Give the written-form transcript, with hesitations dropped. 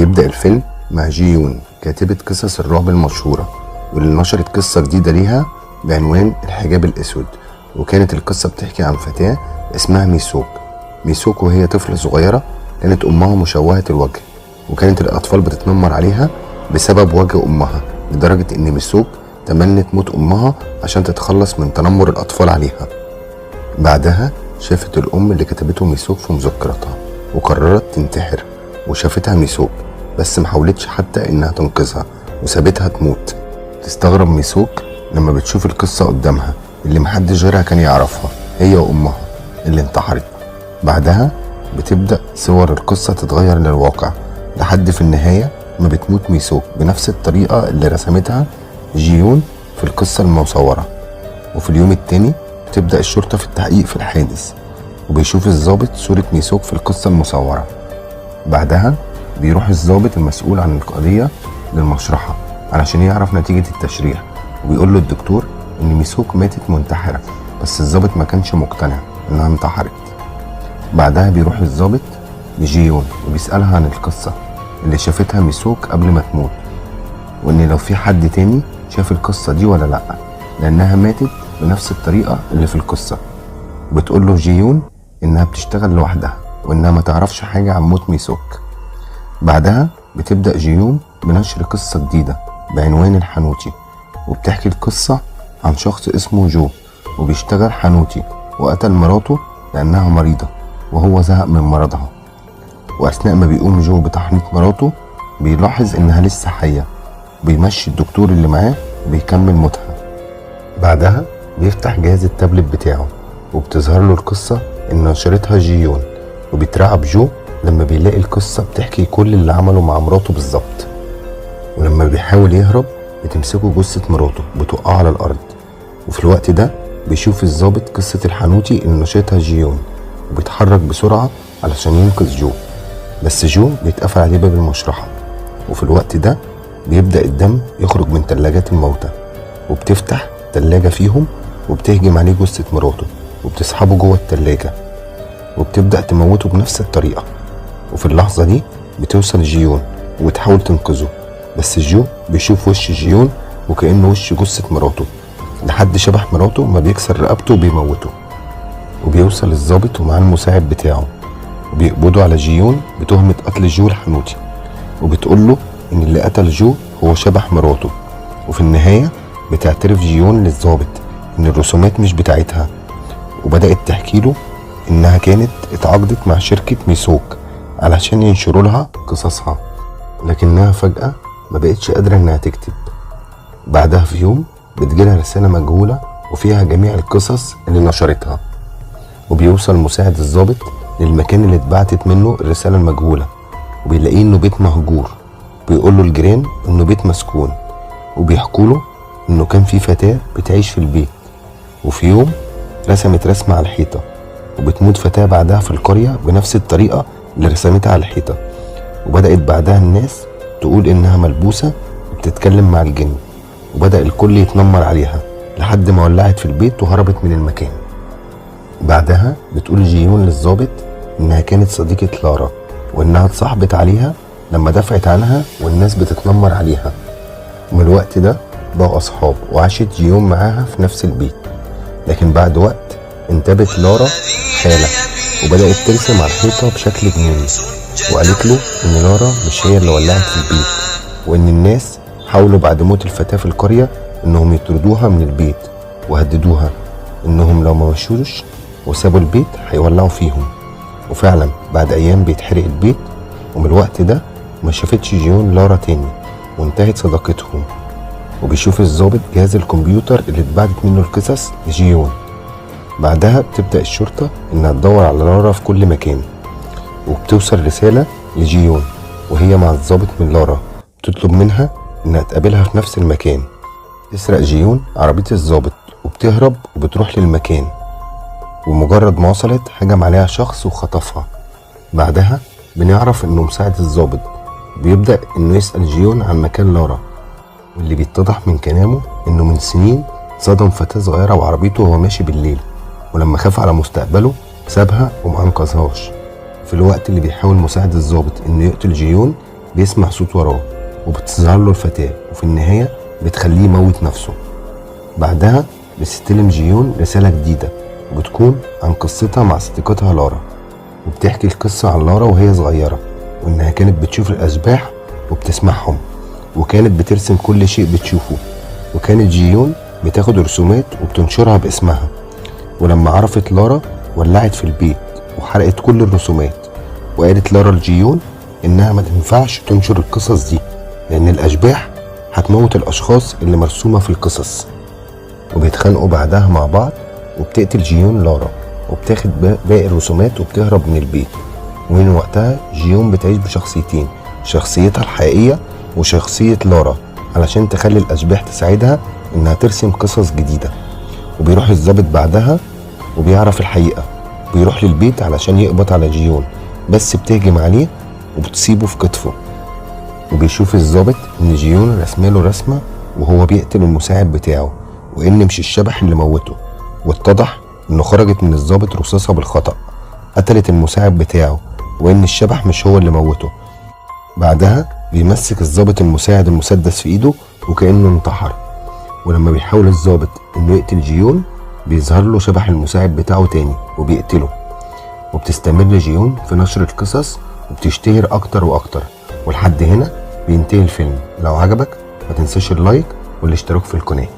بيبدأ الفيلم مع جي يون، كاتبة قصص الرعب المشهورة، واللي نشرت قصة جديدة ليها بعنوان الحجاب الأسود. وكانت القصة بتحكي عن فتاة اسمها ميسوك. ميسوك وهي طفلة صغيرة كانت أمها مشوهة الوجه، وكانت الأطفال بتتنمر عليها بسبب وجه أمها، لدرجة إن ميسوك تمنت موت أمها عشان تتخلص من تنمر الأطفال عليها. بعدها شافت الأم اللي كتبته ميسوك في مذكراتها وقررت تنتحر، وشافتها ميسوك بس محاولتش حتى إنها تنقذها وسابتها تموت. تستغرب ميسوك لما بتشوف القصة قدامها اللي محدش غيرها كان يعرفها، هي وأمها اللي انتحرت. بعدها بتبدأ صور القصة تتغير للواقع لحد في النهاية ما بتموت ميسوك بنفس الطريقة اللي رسمتها جيون في القصة المصورة. وفي اليوم التاني بتبدأ الشرطة في التحقيق في الحادث، وبيشوف الضابط صورة ميسوك في القصة المصورة. بعدها بيروح الضابط المسؤول عن القضية للمشرحة علشان يعرف نتيجة التشريح، وبيقول له الدكتور إن ميسوك ماتت منتحرة، بس الضابط ما كانش مقتنع إنها انتحرت. بعدها بيروح الضابط لجيون وبيسألها عن القصة اللي شافتها ميسوك قبل ما تموت، وإن لو في حد تاني شاف القصة دي ولا لأ، لأنها ماتت بنفس الطريقة اللي في القصة. بتقول له جيون إنها بتشتغل لوحدها وإنها ما تعرفش حاجة عن موت ميسوك. بعدها بتبدأ جيون بنشر قصة جديدة بعنوان الحانوتي، وبتحكي القصة عن شخص اسمه جو وبيشتغل حانوتي، وقتل مراته لأنها مريضة وهو زهق من مرضها. وأثناء ما بيقوم جو بتحنيط مراته بيلاحظ إنها لسه حية، بيمشي الدكتور اللي معاه وبيكمل موتها. بعدها بيفتح جهاز التابلت بتاعه وبتظهر له القصة اللي نشرتها جيون، وبيترعب جو لما بيلاقي القصة بتحكي كل اللي عمله مع مراته بالظبط. ولما بيحاول يهرب بتمسكه جثة مراته بتوقعه على الأرض. وفي الوقت ده بيشوف الضابط قصة الحانوتي اللي نشرتها جيون، وبيتحرك بسرعة علشان ينقذ جو، بس جو بيتقفل عليه باب المشرحة. وفي الوقت ده بيبدأ الدم يخرج من تلاجات الموتى، وبتفتح تلاجة فيهم وبتهجم عليه جثة مراته وبتسحبه جوه التلاجة وبتبدأ تموته بنفس الطريقة. وفي اللحظة دي بتوصل جيون وتحاول تنقذه، بس جو بيشوف وش جيون وكأنه وش جثة مراته، لحد شبح مراته ما بيكسر رقبته وبيموته. وبيوصل الضابط ومعاه المساعد بتاعه وبيقبضوا على جيون بتهمة قتل جو الحانوتي، وبتقول له إن اللي قتل جو هو شبح مراته. وفي النهاية بتعترف جيون للضابط إن الرسومات مش بتاعتها، وبدأت تحكي له إنها كانت اتعاقدت مع شركة ميسوك علشان ينشروا لها قصصها، لكنها فجأة ما بقتش قادرة إنها تكتب. بعدها في يوم بتجيلها رسالة مجهولة وفيها جميع القصص اللي نشرتها، وبيوصل مساعد الضابط للمكان اللي اتبعتت منه الرسالة المجهولة، وبيلاقيه إنه بيت مهجور. بيقول له الجيران إنه بيت مسكون، وبيحكوا له إنه كان في فتاة بتعيش في البيت، وفي يوم رسمت رسمة على الحيطة، وبتموت فتاة بعدها في القرية بنفس الطريقة اللي رسمتها على الحيطة. وبدأت بعدها الناس تقول إنها ملبوسة وبتتكلم مع الجن، وبدأ الكل يتنمر عليها لحد ما ولعت في البيت وهربت من المكان. بعدها بتقول جيون للضابط إنها كانت صديقة لارا، وإنها اتصاحبت عليها لما دفعت عنها والناس بتتنمر عليها. ومن الوقت ده بقوا أصحاب، وعاشت جيون معاها في نفس البيت. لكن بعد وقت انتابت لارا حالة وبدأت ترسم على الحيطة بشكل جنوني، وقالت له إن لارا مش هي اللي ولعت في البيت، وإن الناس حاولوا بعد موت الفتاة في القرية إنهم يطردوها من البيت، وهددوها إنهم لو ما مشوش وسابوا البيت هيولعوا فيهم. وفعلا بعد أيام بيتحرق البيت. ومن الوقت ده ما شافتش جيون لارا تاني، وانتهت صداقتهم. وبيشوف الضابط جهاز الكمبيوتر اللي اتبعتت منه القصص لجيون. بعدها بتبدأ الشرطة إنها تدور على لارا في كل مكان، وبتوصل رسالة لجيون وهي مع الضابط من لارا بتطلب منها إنها تقابلها في نفس المكان. تسرق جيون عربية الضابط وبتهرب وبتروح للمكان، ومجرد ما وصلت هجم عليها شخص وخطفها. بعدها بنعرف إنه مساعد الضابط بيبدأ إنه يسأل جيون عن مكان لارا، واللي بيتضح من كلامه إنه من سنين صدم فتاة صغيرة وعربيته وهو ماشي بالليل، ولما خاف على مستقبله سابها ومأنقذهاش. في الوقت اللي بيحاول مساعد الضابط إنه يقتل جيون بيسمع صوت وراه وبتظهر له الفتاة، وفي النهاية بتخليه يموت نفسه. بعدها بتستلم جيون رسالة جديدة وبتكون عن قصتها مع صديقتها لارا، وبتحكي القصة عن لارا وهي صغيرة، وإنها كانت بتشوف الأشباح وبتسمعهم، وكانت بترسم كل شيء بتشوفه، وكانت جيون بتاخد رسومات وبتنشرها باسمها. ولما عرفت لارا ولعت في البيت وحرقت كل الرسومات، وقالت لارا لجيون إنها ما تنفعش تنشر القصص دي لأن الأشباح هتموت الأشخاص اللي مرسومة في القصص. وبيتخانقوا بعدها مع بعض، وبتقتل جيون لارا وبتاخد باقي الرسومات وبتهرب من البيت. ومن وقتها جيون بتعيش بشخصيتين، شخصيتها الحقيقية وشخصية لارا، علشان تخلي الأشباح تساعدها إنها ترسم قصص جديدة. وبيروح الضابط بعدها وبيعرف الحقيقة، بيروح للبيت علشان يقبض على جيون، بس بتهجم عليه وبتصيبه في كتفه. وبيشوف الضابط إن جيون رسماله رسمة وهو بيقتل المساعد بتاعه، وإن مش الشبح اللي موته، واتضح إنه خرجت من الضابط رصاصة بالخطأ قتلت المساعد بتاعه، وإن الشبح مش هو اللي موته. بعدها بيمسك الضابط المساعد المسدس في إيده وكأنه انتحر. ولما بيحاول الضابط إنه يقتل جيون بيظهر له شبح المساعد بتاعه تاني وبيقتله. وبتستمر جيون في نشر القصص وبتشتهر أكتر وأكتر، ولحد هنا بينتهي الفيلم. لو عجبك ما تنساش اللايك والاشتراك في القناة.